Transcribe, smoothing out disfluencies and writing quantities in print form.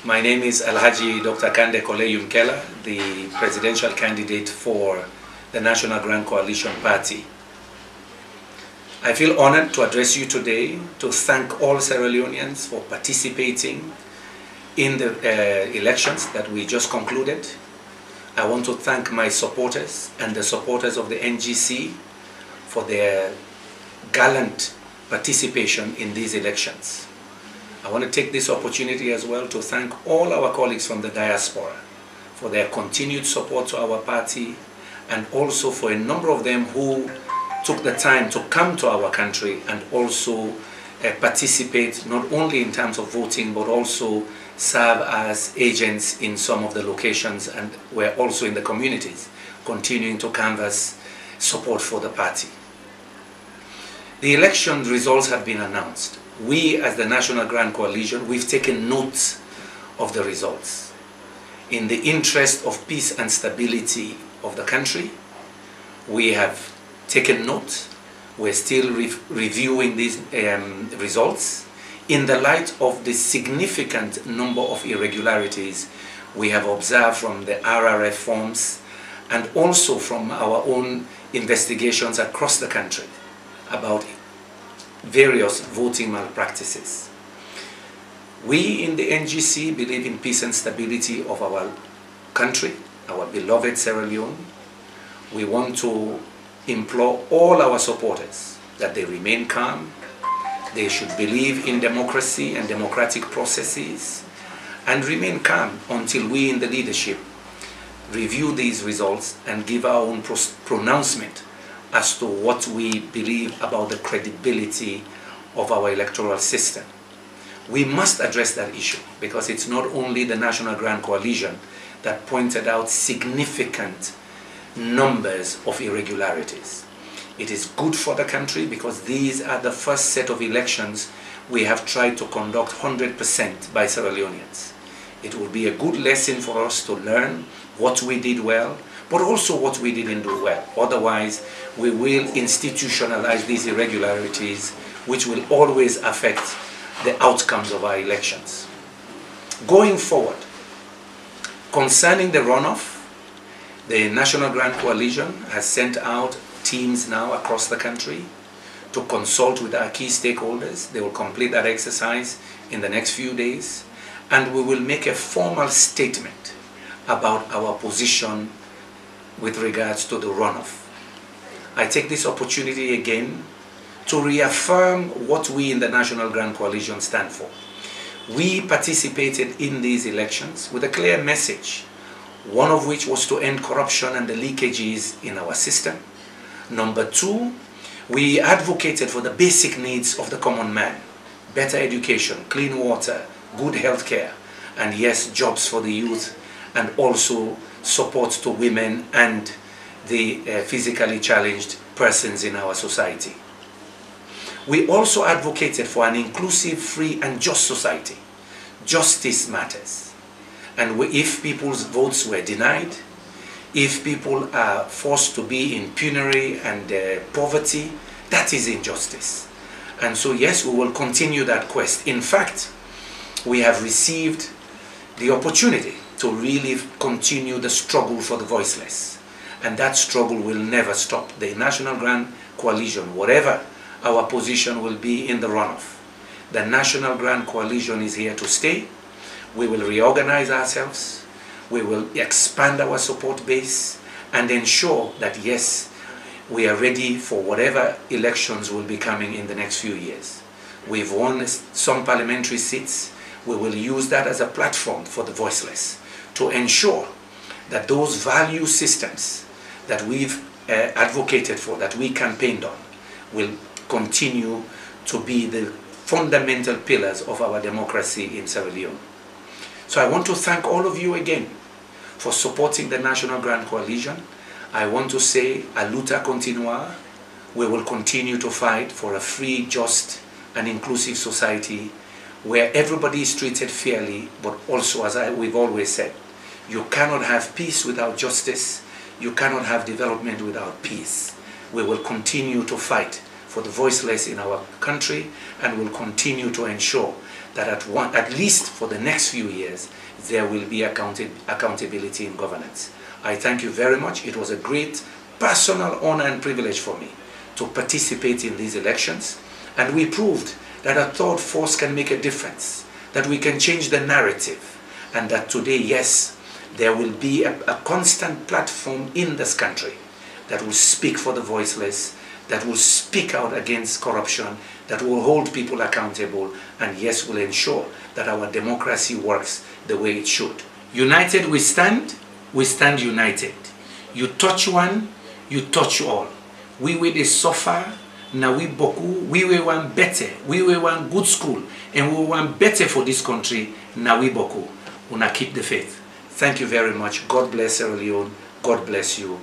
My name is Alhaji Dr. Kandeh Kolleh Yumkella, the presidential candidate for the National Grand Coalition Party. I feel honored to address you today to thank all Sierra Leoneans for participating in the elections that we just concluded. I want to thank my supporters and the supporters of the NGC for their gallant participation in these elections. I want to take this opportunity as well to thank all our colleagues from the diaspora for their continued support to our party, and also for a number of them who took the time to come to our country and also participate not only in terms of voting but also serve as agents in some of the locations, and were also in the communities continuing to canvass support for the party. The election results have been announced. We, as the National Grand Coalition, we've taken note of the results. In the interest of peace and stability of the country, we have taken note. We're still reviewing these results in the light of the significant number of irregularities we have observed from the RRF forms and also from our own investigations across the country about various voting malpractices. We in the NGC believe in peace and stability of our country, our beloved Sierra Leone. We want to implore all our supporters that they remain calm. They should believe in democracy and democratic processes and remain calm until we in the leadership review these results and give our own pronouncement as to what we believe about the credibility of our electoral system. We must address that issue because it's not only the National Grand Coalition that pointed out significant numbers of irregularities. It is good for the country because these are the first set of elections we have tried to conduct 100% by Sierra Leoneans. It will be a good lesson for us to learn what we did well, but also what we didn't do well. Otherwise, we will institutionalize these irregularities, which will always affect the outcomes of our elections. Going forward, concerning the runoff, the National Grand Coalition has sent out teams now across the country to consult with our key stakeholders. They will complete that exercise in the next few days, and we will make a formal statement about our position with regards to the runoff. I take this opportunity again to reaffirm what we in the National Grand Coalition stand for. We participated in these elections with a clear message, one of which was to end corruption and the leakages in our system. Number two, we advocated for the basic needs of the common man: better education, clean water, good health care, and yes, jobs for the youth, and also support to women and the physically challenged persons in our society. We also advocated for an inclusive, free and just society. Justice matters. And if people's votes were denied, if people are forced to be in penury and poverty, that is injustice. And so yes, we will continue that quest. In fact, we have received the opportunity to really continue the struggle for the voiceless. And that struggle will never stop. The National Grand Coalition, whatever our position will be in the runoff, the National Grand Coalition is here to stay. We will reorganize ourselves. We will expand our support base and ensure that yes, we are ready for whatever elections will be coming in the next few years. We've won some parliamentary seats. We will use that as a platform for the voiceless to ensure that those value systems that we've advocated for, that we campaigned on, will continue to be the fundamental pillars of our democracy in Sierra Leone. So I want to thank all of you again for supporting the National Grand Coalition. I want to say, a luta continua. We will continue to fight for a free, just and inclusive society where everybody is treated fairly, but also, as we've always said, you cannot have peace without justice. You cannot have development without peace. We will continue to fight for the voiceless in our country, and will continue to ensure that at least for the next few years, there will be accountability in governance. I thank you very much. It was a great personal honor and privilege for me to participate in these elections, and we proved that a third force can make a difference, that we can change the narrative, and that today, yes, there will be a constant platform in this country that will speak for the voiceless, that will speak out against corruption, that will hold people accountable, and yes, will ensure that our democracy works the way it should. United we stand united. You touch one, you touch all. We will dey suffer, now we boku, we will want better, we will want good school, and we want better for this country, now we boku. Una keep the faith. Thank you very much. God bless Sierra Leone. God bless you.